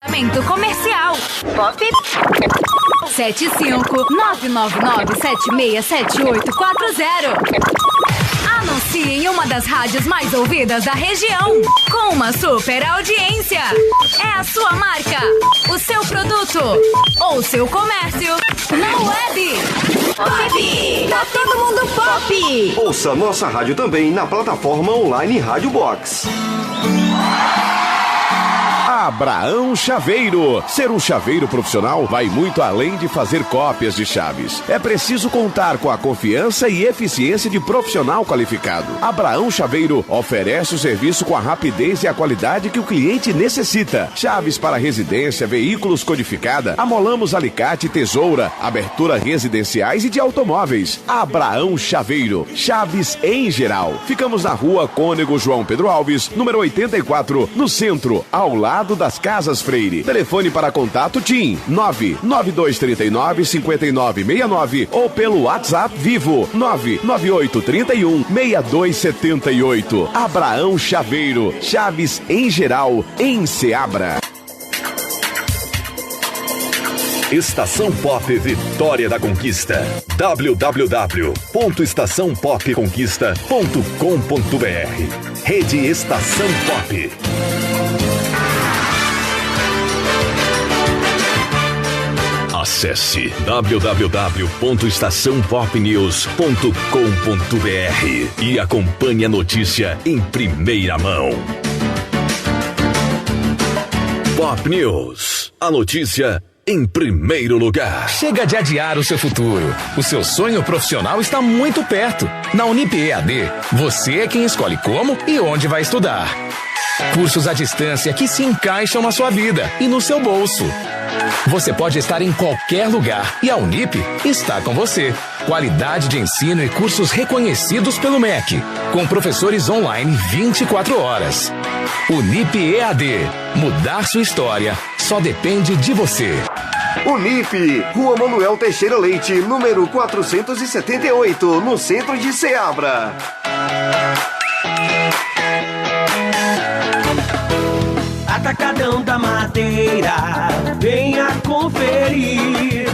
Comercial. Pop 75999767840. Anuncie em uma das rádios mais ouvidas da região, com uma super audiência. É a sua marca, o seu produto ou seu comércio na web. Pop! Tá todo mundo pop! Ouça nossa rádio também na plataforma online Rádio Box. Abraão Chaveiro. Ser um chaveiro profissional vai muito além de fazer cópias de chaves. É preciso contar com a confiança e eficiência de profissional qualificado. Abraão Chaveiro oferece o serviço com a rapidez e a qualidade que o cliente necessita. Chaves para residência, veículos codificada, amolamos alicate, tesoura, abertura residenciais e de automóveis. Abraão Chaveiro. Chaves em geral. Ficamos na rua Cônego João Pedro Alves, número 84, no centro, ao lado das Casas Freire. Telefone para contato TIM 99239-5969 ou pelo WhatsApp Vivo 99831-6278. Abraão Chaveiro. Chaves em geral, em Ceabra. Estação Pop Vitória da Conquista. www.estaçãopopconquista.com.br. Rede Estação Pop. Acesse www.estaçãopopnews.com.br e acompanhe a notícia em primeira mão. Pop News, a notícia em primeiro lugar. Chega de adiar o seu futuro. O seu sonho profissional está muito perto. Na Unip EAD, você é quem escolhe como e onde vai estudar. Cursos à distância que se encaixam na sua vida e no seu bolso. Você pode estar em qualquer lugar e a Unip está com você. Qualidade de ensino e cursos reconhecidos pelo MEC, com professores online 24 horas. Unip EAD. Mudar sua história só depende de você. Unip, Rua Manuel Teixeira Leite, número 478, no centro de Ceabra. Atacadão da Madeira, venha conferir.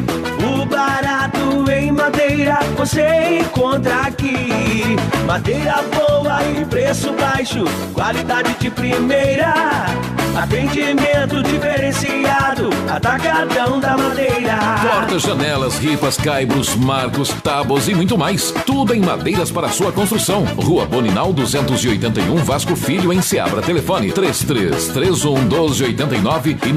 O barato em madeira você encontra aqui. Madeira boa e preço baixo, qualidade de primeira. Atendimento diferenciado, Atacadão da Madeira. Portas, janelas, ripas, caibros, marcos, tábuas e muito mais. Tudo em madeiras para sua construção. Rua Boninal 281, Vasco Filho, em Ceabra. Telefone 3331-1289 e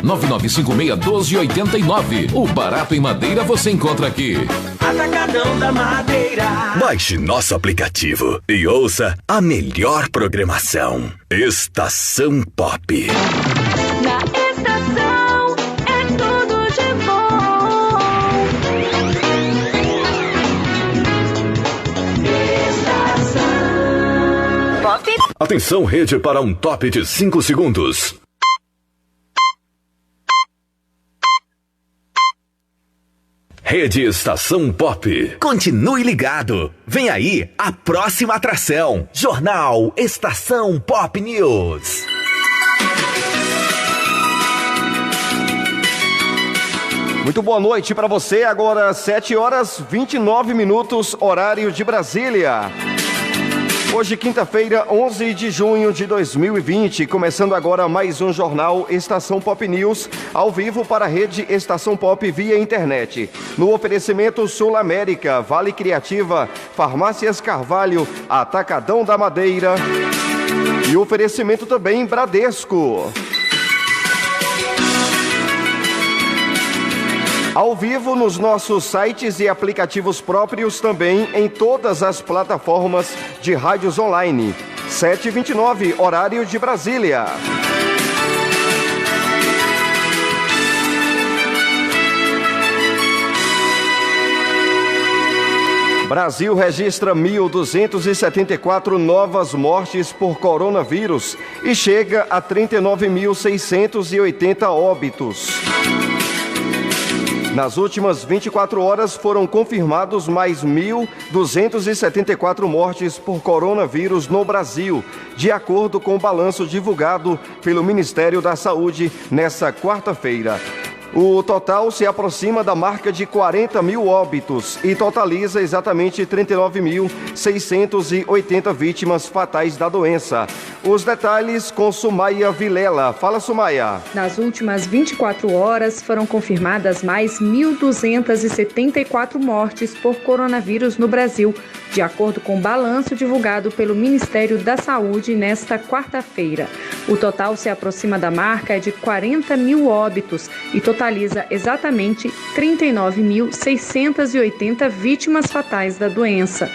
99956-1289. O barato em madeira você encontra aqui. Atacadão da Madeira. Baixe nosso aplicativo e ouça a melhor programação. Estação Pop. Na estação é tudo de bom. Estação Pop. Atenção, rede, para um top de 5 segundos. Rede Estação Pop. Continue ligado. Vem aí a próxima atração. Jornal Estação Pop News. Muito boa noite para você. Agora 7h29, horário de Brasília. Hoje, quinta-feira, 11 de junho de 2020, começando agora mais um jornal Estação Pop News, ao vivo para a rede Estação Pop via internet. No oferecimento Sul América, Vale Criativa, Farmácias Carvalho, Atacadão da Madeira e oferecimento também Bradesco. Ao vivo nos nossos sites e aplicativos próprios, também em todas as plataformas de rádios online. 7h29, horário de Brasília. Brasil registra 1.274 novas mortes por coronavírus e chega a 39.680 óbitos. Nas últimas 24 horas foram confirmados mais 1.274 mortes por coronavírus no Brasil, de acordo com o balanço divulgado pelo Ministério da Saúde nesta quarta-feira. O total se aproxima da marca de 40 mil óbitos e totaliza exatamente 39.680 vítimas fatais da doença. Os detalhes com Sumaia Vilela. Fala, Sumaia. Nas últimas 24 horas foram confirmadas mais 1.274 mortes por coronavírus no Brasil, de acordo com o balanço divulgado pelo Ministério da Saúde nesta quarta-feira. O total se aproxima da marca de 40 mil óbitos e totaliza exatamente 39.680 vítimas fatais da doença.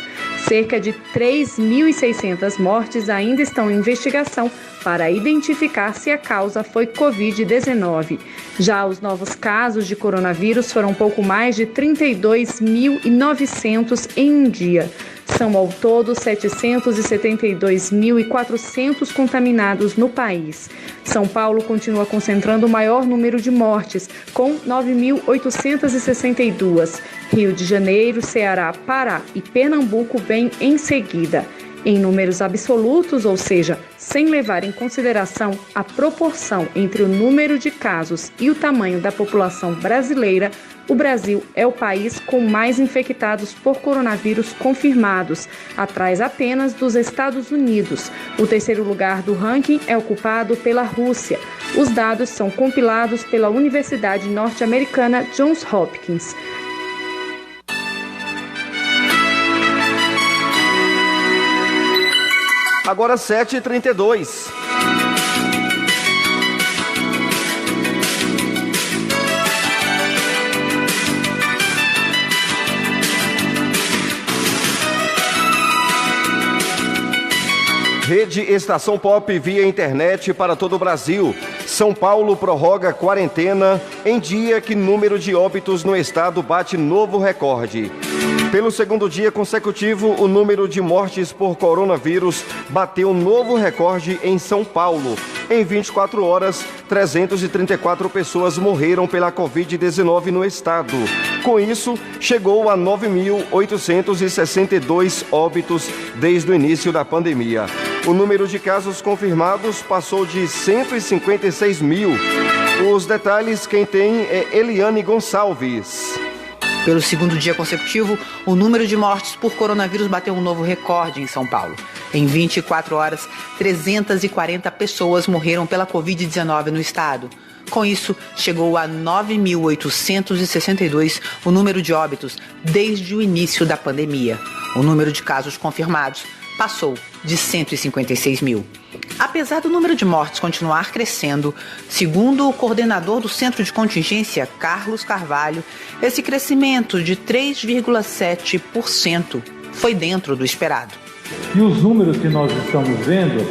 Cerca de 3.600 mortes ainda estão em investigação para identificar se a causa foi Covid-19. Já os novos casos de coronavírus foram pouco mais de 32.900 em um dia. São ao todo 772.400 contaminados no país. São Paulo continua concentrando o maior número de mortes, com 9.862. Rio de Janeiro, Ceará, Pará e Pernambuco vêm em seguida. Em números absolutos, ou seja, sem levar em consideração a proporção entre o número de casos e o tamanho da população brasileira, o Brasil é o país com mais infectados por coronavírus confirmados, atrás apenas dos Estados Unidos. O terceiro lugar do ranking é ocupado pela Rússia. Os dados são compilados pela Universidade Norte-Americana Johns Hopkins. Agora 7h32. Rede Estação Pop via internet para todo o Brasil. São Paulo prorroga quarentena em dia que número de óbitos no estado bate novo recorde. Pelo segundo dia consecutivo, o número de mortes por coronavírus bateu novo recorde em São Paulo. Em 24 horas, 334 pessoas morreram pela Covid-19 no estado. Com isso, chegou a 9.862 óbitos desde o início da pandemia. O número de casos confirmados passou de 156 mil. Os detalhes quem tem é Eliane Gonçalves. Pelo segundo dia consecutivo, o número de mortes por coronavírus bateu um novo recorde em São Paulo. Em 24 horas, 340 pessoas morreram pela Covid-19 no estado. Com isso, chegou a 9.862 o número de óbitos desde o início da pandemia. O número de casos confirmados passou de 156 mil. Apesar do número de mortes continuar crescendo, segundo o coordenador do Centro de Contingência, Carlos Carvalho, esse crescimento de 3,7% foi dentro do esperado. E os números que nós estamos vendo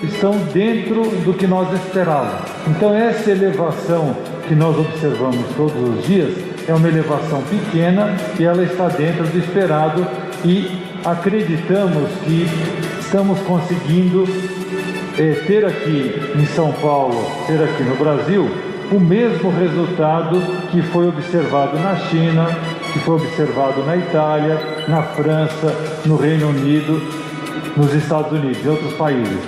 estão dentro do que nós esperávamos. Então essa elevação que nós observamos todos os dias é uma elevação pequena e ela está dentro do esperado e acreditamos que estamos conseguindo ter aqui em São Paulo, ter aqui no Brasil, o mesmo resultado que foi observado na China, que foi observado na Itália, na França, no Reino Unido, nos Estados Unidos e outros países.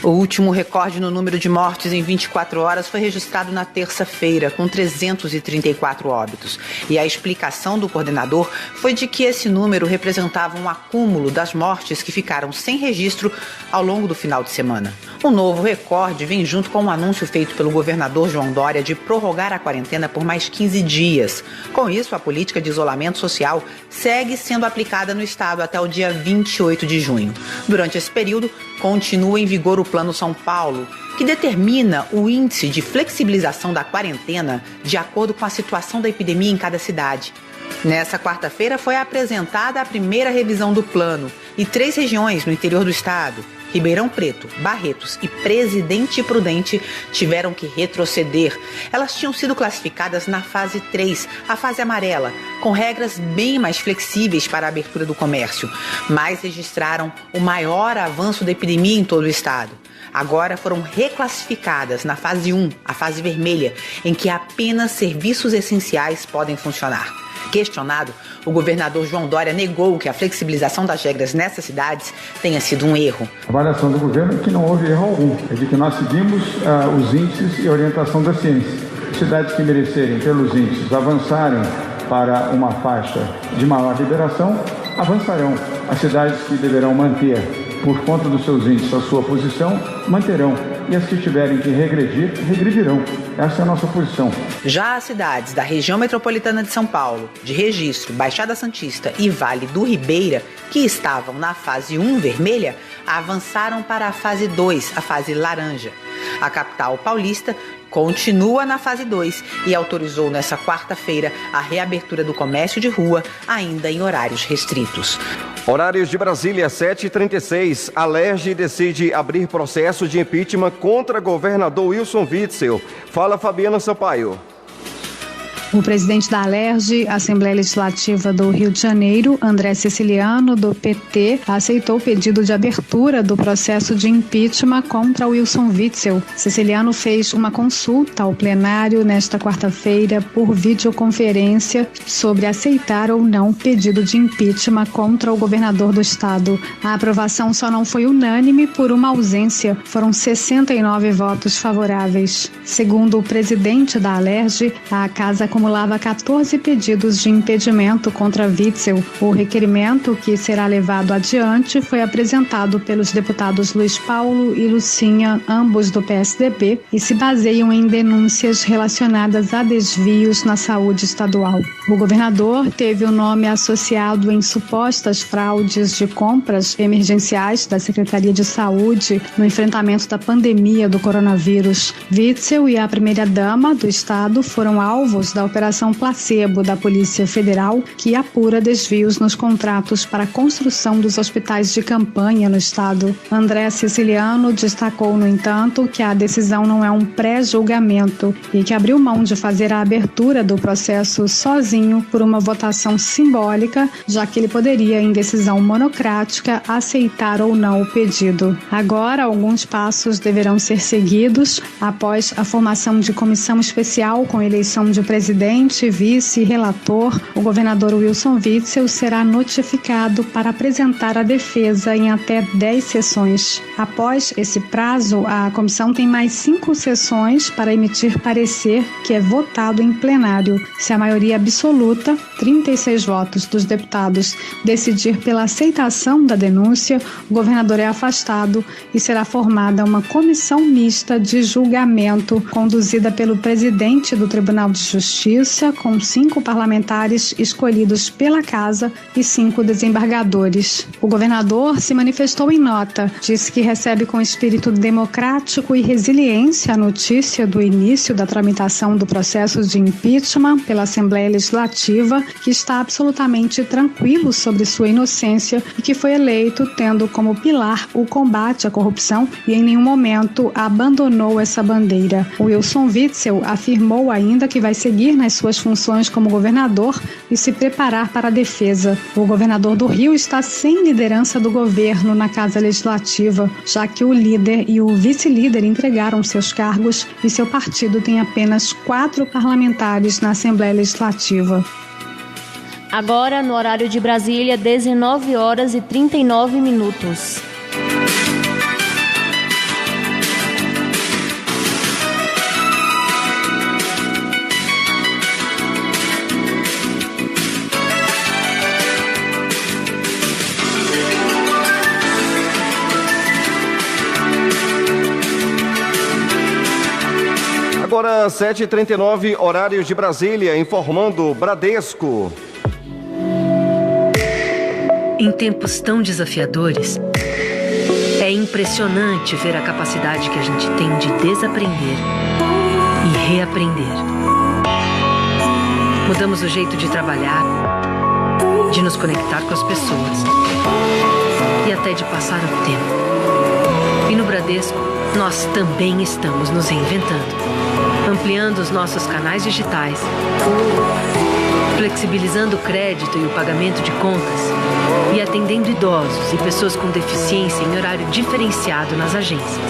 O último recorde no número de mortes em 24 horas foi registrado na terça-feira, com 334 óbitos. E a explicação do coordenador foi de que esse número representava um acúmulo das mortes que ficaram sem registro ao longo do final de semana. O novo recorde vem junto com um anúncio feito pelo governador João Dória de prorrogar a quarentena por mais 15 dias. Com isso, a política de isolamento social segue sendo aplicada no estado até o dia 28 de junho. Durante esse período, continua em vigor o Plano São Paulo, que determina o índice de flexibilização da quarentena de acordo com a situação da epidemia em cada cidade. Nessa quarta-feira foi apresentada a primeira revisão do plano e 3 regiões no interior do estado, Ribeirão Preto, Barretos e Presidente Prudente, tiveram que retroceder. Elas tinham sido classificadas na fase 3, a fase amarela, com regras bem mais flexíveis para a abertura do comércio, mas registraram o maior avanço da epidemia em todo o estado. agora foram reclassificadas na fase 1, a fase vermelha, em que apenas serviços essenciais podem funcionar. Questionado, o governador João Dória negou que a flexibilização das regras nessas cidades tenha sido um erro. A avaliação do governo é que não houve erro algum, é de que nós seguimos os índices e a orientação da ciência. Cidades que merecerem, pelos índices, avançarem para uma faixa de maior liberação, avançarão. As cidades que deverão manter, por conta dos seus índices, a sua posição, manterão. E as que tiverem que regredir, regredirão. Essa é a nossa posição. Já as cidades da região metropolitana de São Paulo, de Registro, Baixada Santista e Vale do Ribeira, que estavam na fase 1 vermelha, avançaram para a fase 2, a fase laranja. A capital paulista continua na fase 2 e autorizou nesta quarta-feira a reabertura do comércio de rua, ainda em horários restritos. Horários de Brasília, 7h36. A Alerj decide abrir processo de impeachment contra governador Wilson Witzel. Fala, Fabiana Sampaio. O presidente da Alerj, Assembleia Legislativa do Rio de Janeiro, André Siciliano, do PT, aceitou o pedido de abertura do processo de impeachment contra Wilson Witzel. Siciliano fez uma consulta ao plenário nesta quarta-feira por videoconferência sobre aceitar ou não o pedido de impeachment contra o governador do estado. A aprovação só não foi unânime por uma ausência. Foram 69 votos favoráveis. Segundo o presidente da Alerj, a casa acumulava 14 pedidos de impedimento contra Witzel. O requerimento, que será levado adiante, foi apresentado pelos deputados Luiz Paulo e Lucinha, ambos do PSDB, e se baseiam em denúncias relacionadas a desvios na saúde estadual. O governador teve o nome associado em supostas fraudes de compras emergenciais da Secretaria de Saúde no enfrentamento da pandemia do coronavírus. Witzel e a primeira-dama do estado foram alvos da Operação Placebo da Polícia Federal, que apura desvios nos contratos para a construção dos hospitais de campanha no estado. André Siciliano destacou, no entanto, que a decisão não é um pré-julgamento e que abriu mão de fazer a abertura do processo sozinho por uma votação simbólica, já que ele poderia, em decisão monocrática, aceitar ou não o pedido. Agora, alguns passos deverão ser seguidos após a formação de comissão especial com eleição de presidente, vice e relator. O governador Wilson Witzel será notificado para apresentar a defesa em até 10 sessões. Após esse prazo, a comissão tem mais 5 sessões para emitir parecer, que é votado em plenário. Se a maioria absoluta, 36 votos dos deputados, decidir pela aceitação da denúncia, o governador é afastado e será formada uma comissão mista de julgamento, conduzida pelo presidente do Tribunal de Justiça, com 5 parlamentares escolhidos pela Casa e 5 desembargadores. O governador se manifestou em nota, disse que recebe com espírito democrático e resiliência a notícia do início da tramitação do processo de impeachment pela Assembleia Legislativa, que está absolutamente tranquilo sobre sua inocência e que foi eleito tendo como pilar o combate à corrupção e em nenhum momento abandonou essa bandeira. Wilson Witzel afirmou ainda que vai seguir nas suas funções como governador e se preparar para a defesa. O governador do Rio está sem liderança do governo na Casa Legislativa, já que o líder e o vice-líder entregaram seus cargos e seu partido tem apenas 4 parlamentares na Assembleia Legislativa. Agora, no horário de Brasília, 19h39. Agora, 7h39, horários de Brasília, informando Bradesco. Em tempos tão desafiadores, é impressionante ver a capacidade que a gente tem de desaprender e reaprender. Mudamos o jeito de trabalhar, de nos conectar com as pessoas e até de passar o tempo. E no Bradesco, nós também estamos nos reinventando, ampliando os nossos canais digitais, flexibilizando o crédito e o pagamento de contas e atendendo idosos e pessoas com deficiência em horário diferenciado nas agências.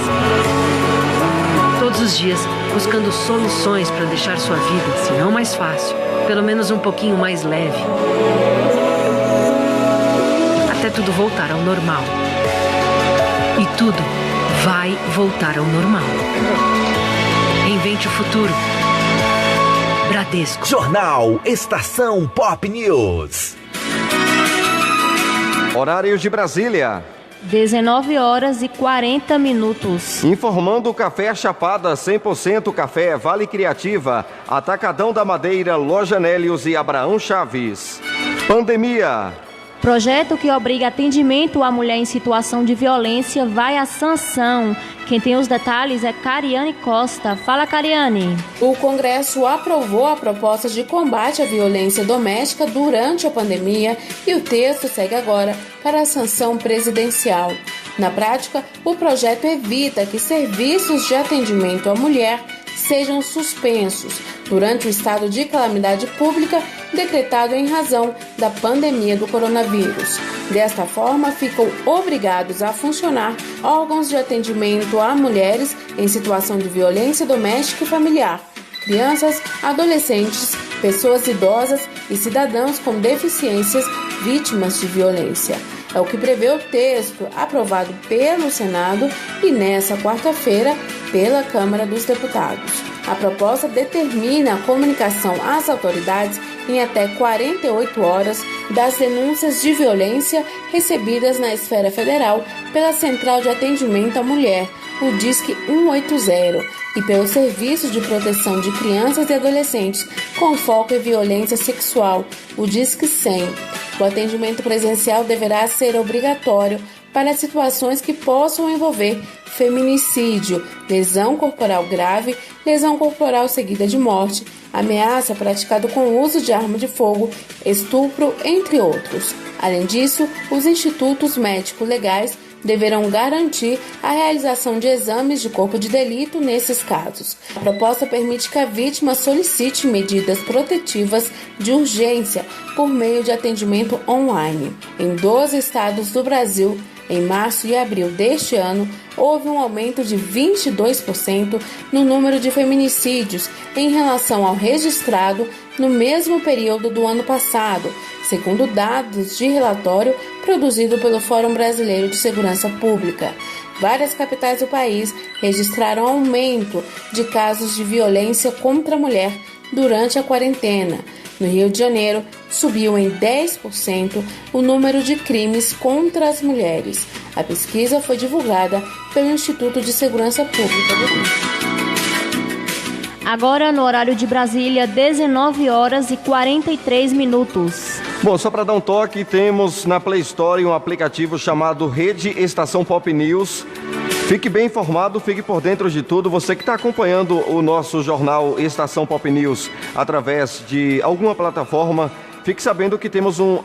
Todos os dias, buscando soluções para deixar sua vida, se não mais fácil, pelo menos um pouquinho mais leve. Até tudo voltar ao normal. E tudo vai voltar ao normal. Reinvente o futuro. Bradesco. Jornal Estação Pop News. Horário de Brasília. 19h40. Informando o Café Chapada, 100% café, Vale Criativa, Atacadão da Madeira, Loja Nélios e Abraão Chaves. Pandemia. Projeto que obriga atendimento à mulher em situação de violência vai à sanção. Quem tem os detalhes é Cariane Costa. Fala, Cariane. O Congresso aprovou a proposta de combate à violência doméstica durante a pandemia e o texto segue agora para a sanção presidencial. Na prática, o projeto evita que serviços de atendimento à mulher sejam suspensos durante o estado de calamidade pública decretado em razão da pandemia do coronavírus. Desta forma, ficam obrigados a funcionar órgãos de atendimento a mulheres em situação de violência doméstica e familiar, crianças, adolescentes, pessoas idosas e cidadãos com deficiências vítimas de violência. É o que prevê o texto aprovado pelo Senado e nesta quarta-feira pela Câmara dos Deputados. A proposta determina a comunicação às autoridades em até 48 horas das denúncias de violência recebidas na esfera federal pela Central de Atendimento à Mulher, o DISC 180, e pelo Serviço de Proteção de Crianças e Adolescentes com foco em violência sexual, o DISC 100. O atendimento presencial deverá ser obrigatório para situações que possam envolver feminicídio, lesão corporal grave, lesão corporal seguida de morte, ameaça praticada com o uso de arma de fogo, estupro, entre outros. Além disso, os institutos médico-legais deverão garantir a realização de exames de corpo de delito nesses casos. A proposta permite que a vítima solicite medidas protetivas de urgência por meio de atendimento online. Em 12 estados do Brasil, em março e abril deste ano, houve um aumento de 22% no número de feminicídios em relação ao registrado no mesmo período do ano passado, segundo dados de relatório produzido pelo Fórum Brasileiro de Segurança Pública. Várias capitais do país registraram aumento de casos de violência contra a mulher durante a quarentena. No Rio de Janeiro, subiu em 10% o número de crimes contra as mulheres. A pesquisa foi divulgada pelo Instituto de Segurança Pública do Rio. Agora, no horário de Brasília, 19h43. Bom, só para dar um toque, temos na Play Store um aplicativo chamado Rede Estação Pop News. Fique bem informado, fique por dentro de tudo. Você que está acompanhando o nosso jornal Estação Pop News através de alguma plataforma, fique sabendo que temos um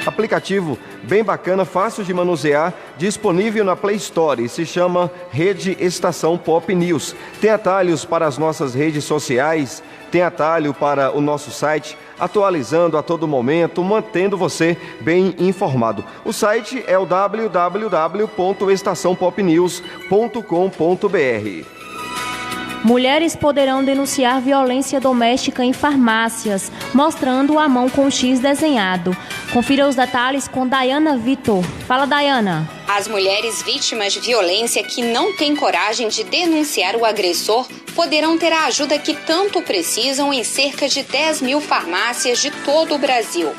aplicativo bem bacana, fácil de manusear, disponível na Play Store. Se chama Rede Estação Pop News. Tem atalhos para as nossas redes sociais, tem atalho para o nosso site, atualizando a todo momento, mantendo você bem informado. O site é o www.estaçãopopnews.com.br. Mulheres poderão denunciar violência doméstica em farmácias, mostrando a mão com X desenhado. Confira os detalhes com Dayana Vitor. Fala, Dayana. As mulheres vítimas de violência que não têm coragem de denunciar o agressor poderão ter a ajuda que tanto precisam em cerca de 10 mil farmácias de todo o Brasil.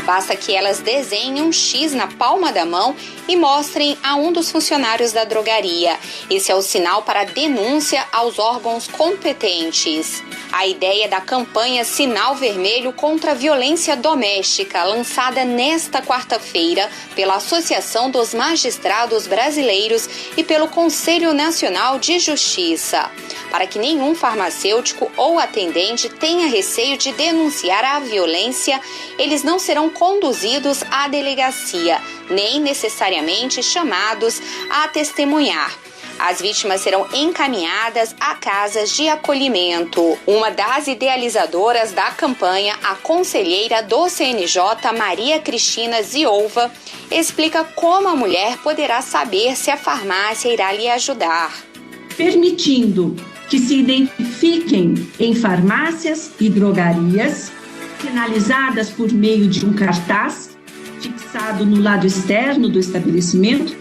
Basta que elas desenhem um X na palma da mão e mostrem a um dos funcionários da drogaria. Esse é o sinal para a denúncia aos órgãos competentes. A ideia da campanha Sinal Vermelho contra a Violência Doméstica, lançada nesta quarta-feira pela Associação dos Magistrados Brasileiros e pelo Conselho Nacional de Justiça, para que nenhum farmacêutico ou atendente tenha receio de denunciar a violência, eles não serão conduzidos à delegacia, nem necessariamente chamados a testemunhar. As vítimas serão encaminhadas a casas de acolhimento. Uma das idealizadoras da campanha, a conselheira do CNJ, Maria Cristina Ziouva, explica como a mulher poderá saber se a farmácia irá lhe ajudar. Permitindo que se identifiquem em farmácias e drogarias, sinalizadas por meio de um cartaz fixado no lado externo do estabelecimento,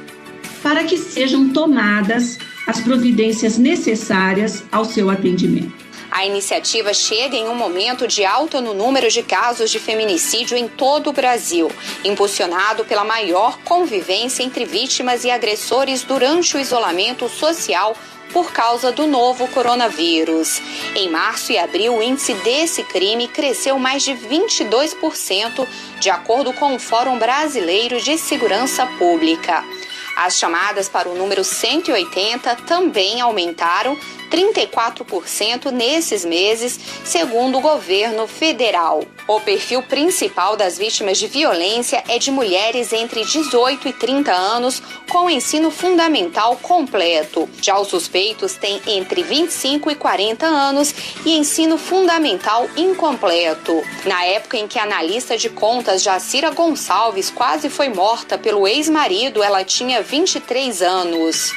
para que sejam tomadas as providências necessárias ao seu atendimento. A iniciativa chega em um momento de alta no número de casos de feminicídio em todo o Brasil, impulsionado pela maior convivência entre vítimas e agressores durante o isolamento social por causa do novo coronavírus. Em março e abril, o índice desse crime cresceu mais de 22%, de acordo com o Fórum Brasileiro de Segurança Pública. As chamadas para o número 180 também aumentaram 34% nesses meses, segundo o governo federal. O perfil principal das vítimas de violência é de mulheres entre 18 e 30 anos com ensino fundamental completo. Já os suspeitos têm entre 25 e 40 anos e ensino fundamental incompleto. Na época em que a analista de contas Jacira Gonçalves quase foi morta pelo ex-marido, ela tinha 23 anos.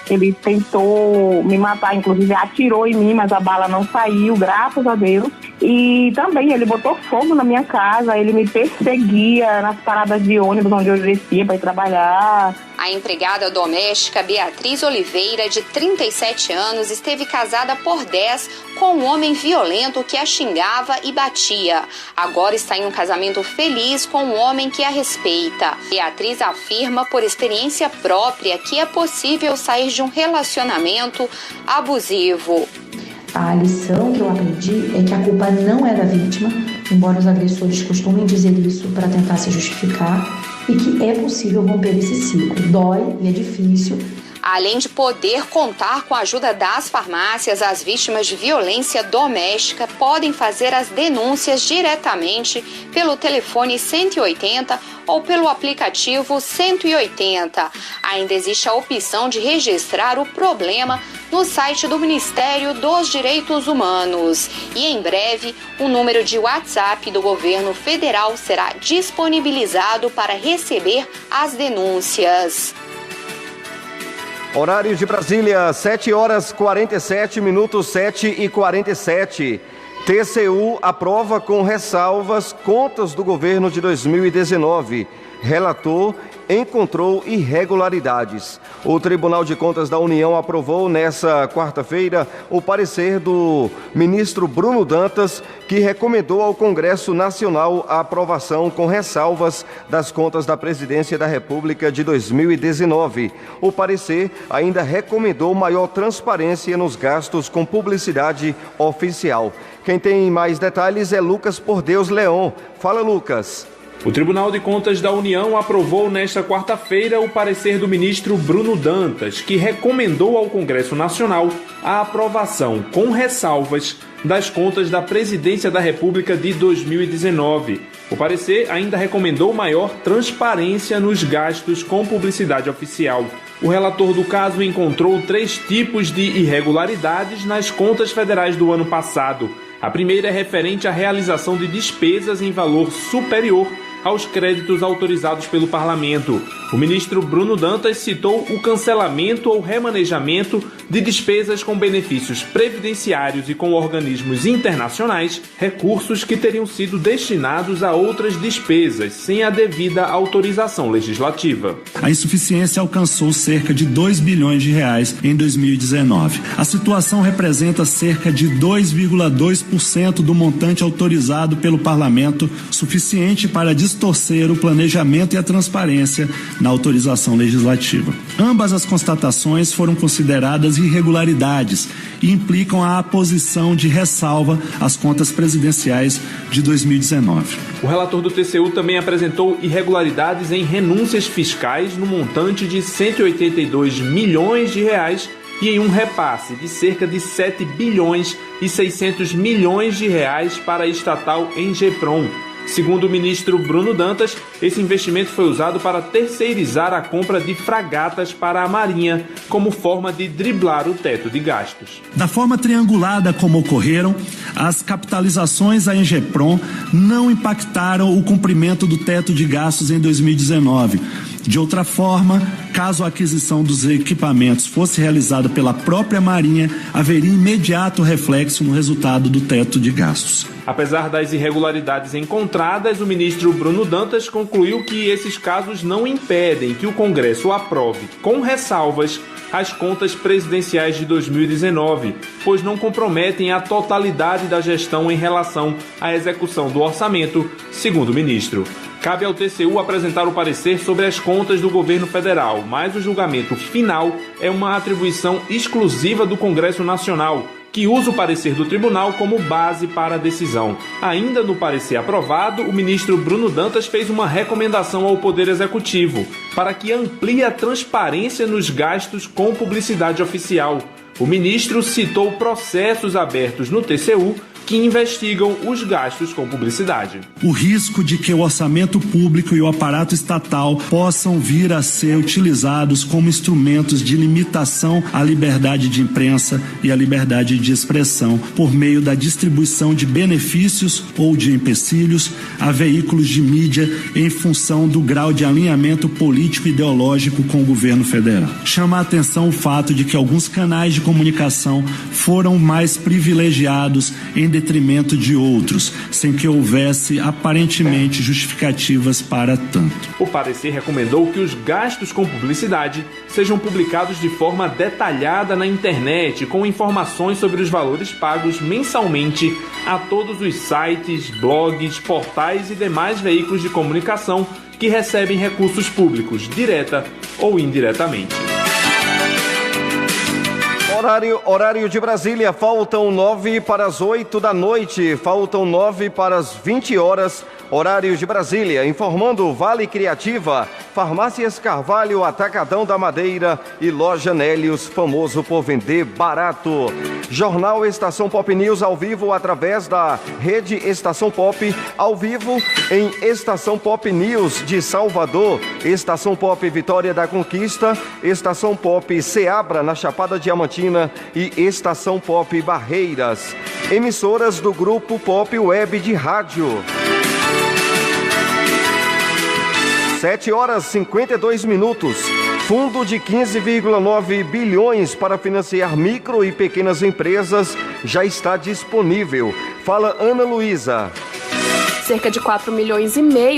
Ele tentou me matar, inclusive atirou em mim, mas a bala não saiu, graças a Deus. E também ele botou fogo na minha casa, ele me perseguia nas paradas de ônibus onde eu descia para ir trabalhar. A empregada doméstica Beatriz Oliveira, de 37 anos, esteve casada por 10 com um homem violento que a xingava e batia. Agora está em um casamento feliz com um homem que a respeita. Beatriz afirma por experiência própria que é possível sair de um relacionamento abusivo. A lição que eu aprendi é que a culpa não é da vítima, embora os agressores costumem dizer isso para tentar se justificar, e que é possível romper esse ciclo. Dói e é difícil. Além de poder contar com a ajuda das farmácias, as vítimas de violência doméstica podem fazer as denúncias diretamente pelo telefone 180 ou pelo aplicativo 180. Ainda existe a opção de registrar o problema no site do Ministério dos Direitos Humanos. E em breve, o número de WhatsApp do governo federal será disponibilizado para receber as denúncias. Horário de Brasília, 7h47, 7h47. TCU aprova com ressalvas contas do governo de 2019. Relator encontrou irregularidades. O Tribunal de Contas da União aprovou nesta quarta-feira o parecer do ministro Bruno Dantas, que recomendou ao Congresso Nacional a aprovação com ressalvas das contas da Presidência da República de 2019. O parecer ainda recomendou maior transparência nos gastos com publicidade oficial. Quem tem mais detalhes é Lucas Por Deus Leon. Fala, Lucas. O Tribunal de Contas da União aprovou nesta quarta-feira o parecer do ministro Bruno Dantas, que recomendou ao Congresso Nacional a aprovação com ressalvas das contas da Presidência da República de 2019. O parecer ainda recomendou maior transparência nos gastos com publicidade oficial. O relator do caso encontrou 3 tipos de irregularidades nas contas federais do ano passado. A primeira é referente à realização de despesas em valor superior aos créditos autorizados pelo Parlamento. O ministro Bruno Dantas citou o cancelamento ou remanejamento de despesas com benefícios previdenciários e com organismos internacionais, recursos que teriam sido destinados a outras despesas, sem a devida autorização legislativa. A insuficiência alcançou cerca de 2 bilhões de reais em 2019. A situação representa cerca de 2,2% do montante autorizado pelo Parlamento, suficiente para distorcer o planejamento e a transparência na autorização legislativa. Ambas as constatações foram consideradas irregularidades e implicam a aposição de ressalva às contas presidenciais de 2019. O relator do TCU também apresentou irregularidades em renúncias fiscais no montante de 182 milhões de reais e em um repasse de cerca de 7 bilhões e 600 milhões de reais para a estatal Engeprom. Segundo o ministro Bruno Dantas, esse investimento foi usado para terceirizar a compra de fragatas para a Marinha, como forma de driblar o teto de gastos. Da forma triangulada como ocorreram, as capitalizações à Engeprom não impactaram o cumprimento do teto de gastos em 2019. De outra forma, caso a aquisição dos equipamentos fosse realizada pela própria Marinha, haveria imediato reflexo no resultado do teto de gastos. Apesar das irregularidades encontradas, o ministro Bruno Dantas concluiu que esses casos não impedem que o Congresso aprove, com ressalvas, as contas presidenciais de 2019, pois não comprometem a totalidade da gestão em relação à execução do orçamento, segundo o ministro. Cabe ao TCU apresentar o parecer sobre as contas do governo federal, mas o julgamento final é uma atribuição exclusiva do Congresso Nacional, que usa o parecer do tribunal como base para a decisão. Ainda no parecer aprovado, o ministro Bruno Dantas fez uma recomendação ao Poder Executivo para que amplie a transparência nos gastos com publicidade oficial. O ministro citou processos abertos no TCU que investigam os gastos com publicidade. O risco de que o orçamento público e o aparato estatal possam vir a ser utilizados como instrumentos de limitação à liberdade de imprensa e à liberdade de expressão por meio da distribuição de benefícios ou de empecilhos a veículos de mídia em função do grau de alinhamento político e ideológico com o governo federal. Chama a atenção o fato de que alguns canais de comunicação foram mais privilegiados em detrimento de outros, sem que houvesse aparentemente justificativas para tanto. O parecer recomendou que os gastos com publicidade sejam publicados de forma detalhada na internet, com informações sobre os valores pagos mensalmente a todos os sites, blogs, portais e demais veículos de comunicação que recebem recursos públicos, direta ou indiretamente. Horário de Brasília, faltam 9 para as 8 da noite, faltam 9 para as 20 horas, horário de Brasília, informando Vale Criativa, Farmácias Carvalho, Atacadão da Madeira e Loja Nélios, famoso por vender barato. Jornal Estação Pop News ao vivo através da Rede Estação Pop, ao vivo em Estação Pop News de Salvador, Estação Pop Vitória da Conquista, Estação Pop Ceabra na Chapada Diamantina e Estação Pop Barreiras. Emissoras do Grupo Pop Web de Rádio. 7 horas 52 minutos. Fundo de 15,9 bilhões para financiar micro e pequenas empresas já está disponível. Fala Ana Luísa. Cerca de 4,5 milhões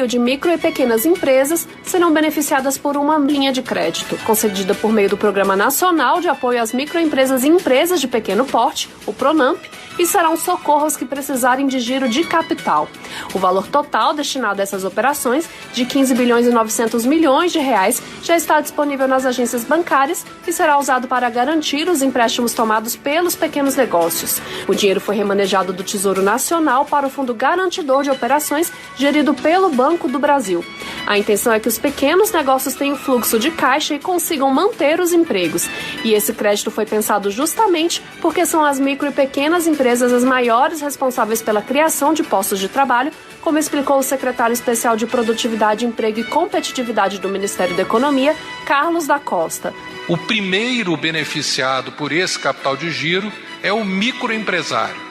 de micro e pequenas empresas serão beneficiadas por uma linha de crédito, concedida por meio do Programa Nacional de Apoio às Microempresas e Empresas de Pequeno Porte, o PRONAMP, e serão socorros que precisarem de giro de capital. O valor total destinado a essas operações, de 15 bilhões e 900 milhões de reais, já está disponível nas agências bancárias e será usado para garantir os empréstimos tomados pelos pequenos negócios. O dinheiro foi remanejado do Tesouro Nacional para o Fundo Garantidor de Operações, gerido pelo Banco do Brasil. A intenção é que os pequenos negócios tenham fluxo de caixa e consigam manter os empregos. E esse crédito foi pensado justamente porque são as micro e pequenas empresas as maiores responsáveis pela criação de postos de trabalho, como explicou o secretário especial de Produtividade, Emprego e Competitividade do Ministério da Economia, Carlos da Costa. O primeiro beneficiado por esse capital de giro é o microempresário.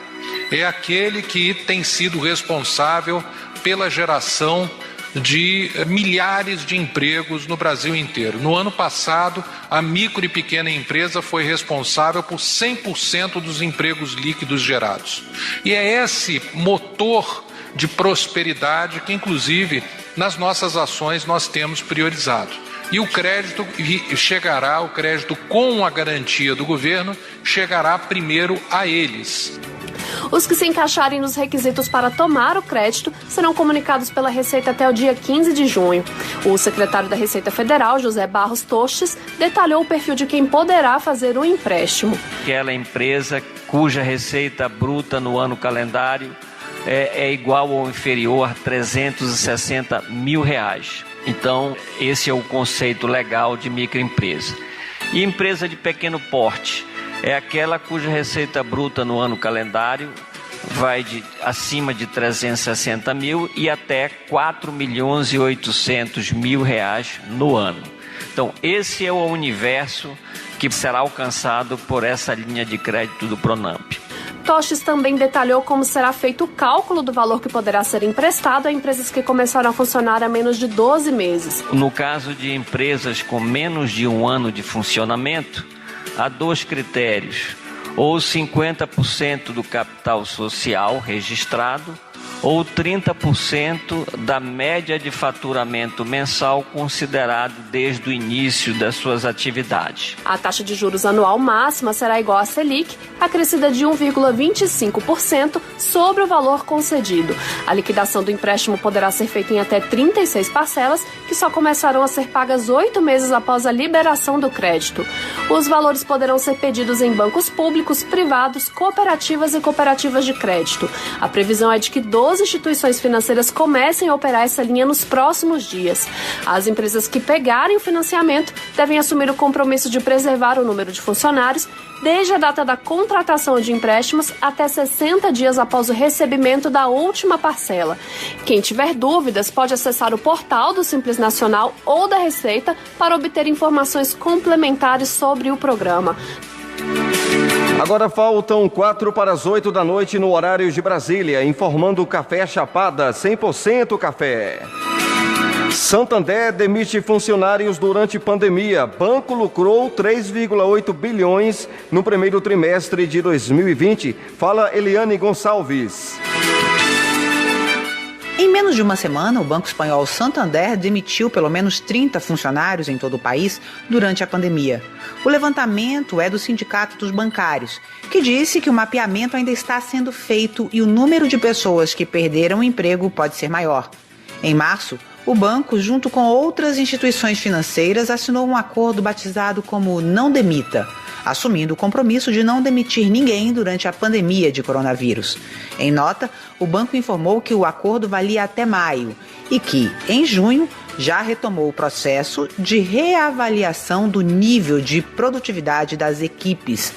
É aquele que tem sido responsável pela geração de milhares de empregos no Brasil inteiro. No ano passado, a micro e pequena empresa foi responsável por 100% dos empregos líquidos gerados. E é esse motor de prosperidade que, inclusive, nas nossas ações nós temos priorizado. E o crédito chegará, o crédito com a garantia do governo, chegará primeiro a eles. Os que se encaixarem nos requisitos para tomar o crédito serão comunicados pela Receita até o dia 15 de junho. O secretário da Receita Federal, José Barros Tostes, detalhou o perfil de quem poderá fazer o empréstimo. Aquela empresa cuja receita bruta no ano calendário é igual ou inferior a R$360 mil. Então, esse é o conceito legal de microempresa. E empresa de pequeno porte é aquela cuja receita bruta no ano calendário vai de acima de 360 mil e até 4.800.000 reais no ano. Então, esse é o universo que será alcançado por essa linha de crédito do Pronamp. Tostes também detalhou como será feito o cálculo do valor que poderá ser emprestado a empresas que começaram a funcionar há menos de 12 meses. No caso de empresas com menos de um ano de funcionamento, há 2 critérios: ou 50% do capital social registrado, ou 30% da média de faturamento mensal considerado desde o início das suas atividades. A taxa de juros anual máxima será igual à Selic, acrescida de 1,25% sobre o valor concedido. A liquidação do empréstimo poderá ser feita em até 36 parcelas, que só começarão a ser pagas 8 meses após a liberação do crédito. Os valores poderão ser pedidos em bancos públicos, privados, cooperativas e cooperativas de crédito. A previsão é de que 12 instituições financeiras comecem a operar essa linha nos próximos dias. As empresas que pegarem o financiamento devem assumir o compromisso de preservar o número de funcionários desde a data da contratação de empréstimos até 60 dias após o recebimento da última parcela. Quem tiver dúvidas pode acessar o portal do Simples Nacional ou da Receita para obter informações complementares sobre o programa. Agora faltam 4 para as 8 da noite no horário de Brasília, informando o Café Chapada, 100% café. Santander demite funcionários durante pandemia. Banco lucrou 3,8 bilhões no primeiro trimestre de 2020. Fala Eliane Gonçalves. Em menos de uma semana, o Banco Espanhol Santander demitiu pelo menos 30 funcionários em todo o país durante a pandemia. O levantamento é do Sindicato dos Bancários, que disse que o mapeamento ainda está sendo feito e o número de pessoas que perderam o emprego pode ser maior. Em março, o banco, junto com outras instituições financeiras, assinou um acordo batizado como Não Demita, assumindo o compromisso de não demitir ninguém durante a pandemia de coronavírus. Em nota, o banco informou que o acordo valia até maio e que, em junho, já retomou o processo de reavaliação do nível de produtividade das equipes.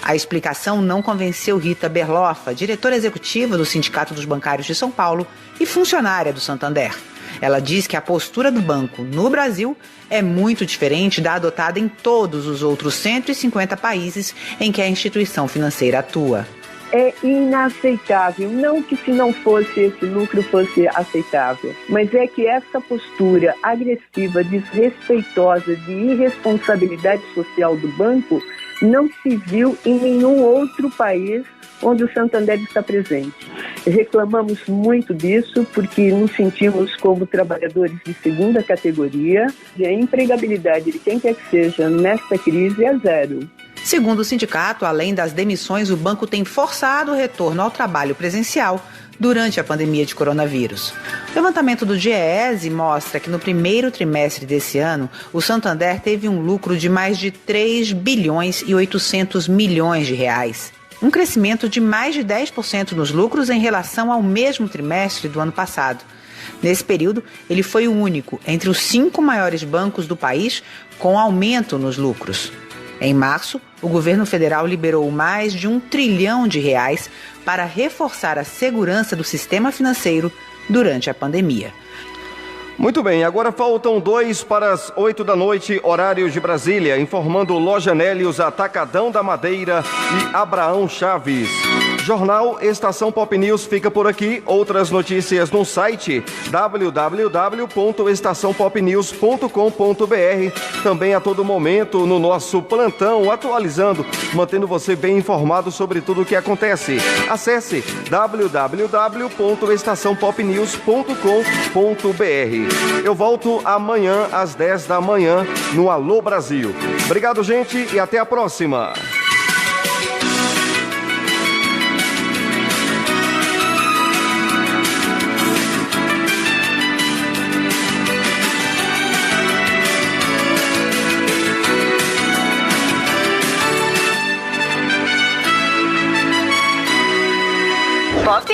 A explicação não convenceu Rita Berloffa, diretora executiva do Sindicato dos Bancários de São Paulo e funcionária do Santander. Ela diz que a postura do banco no Brasil é muito diferente da adotada em todos os outros 150 países em que a instituição financeira atua. É inaceitável, não que se não fosse esse lucro fosse aceitável, mas é que essa postura agressiva, desrespeitosa, de irresponsabilidade social do banco não se viu em nenhum outro país onde o Santander está presente. Reclamamos muito disso porque nos sentimos como trabalhadores de segunda categoria e a empregabilidade de quem quer que seja nesta crise é zero. Segundo o sindicato, além das demissões, o banco tem forçado o retorno ao trabalho presencial durante a pandemia de coronavírus. O levantamento do DIEESE mostra que no primeiro trimestre desse ano, o Santander teve um lucro de mais de 3 bilhões e 800 milhões de reais. Um crescimento de mais de 10% nos lucros em relação ao mesmo trimestre do ano passado. Nesse período, ele foi o único entre os 5 maiores bancos do país com aumento nos lucros. Em março, o governo federal liberou mais de R$1 trilhão para reforçar a segurança do sistema financeiro durante a pandemia. Muito bem, agora faltam 2 para as 8 da noite, horário de Brasília, informando Loja Nélios, Atacadão da Madeira e Abraão Chaves. Jornal Estação Pop News fica por aqui. Outras notícias no site www.estaçãopopnews.com.br. Também a todo momento no nosso plantão, atualizando, mantendo você bem informado sobre tudo o que acontece. Acesse www.estaçãopopnews.com.br. Eu volto amanhã às 10 da manhã no Alô Brasil. Obrigado, gente, e até a próxima. Pop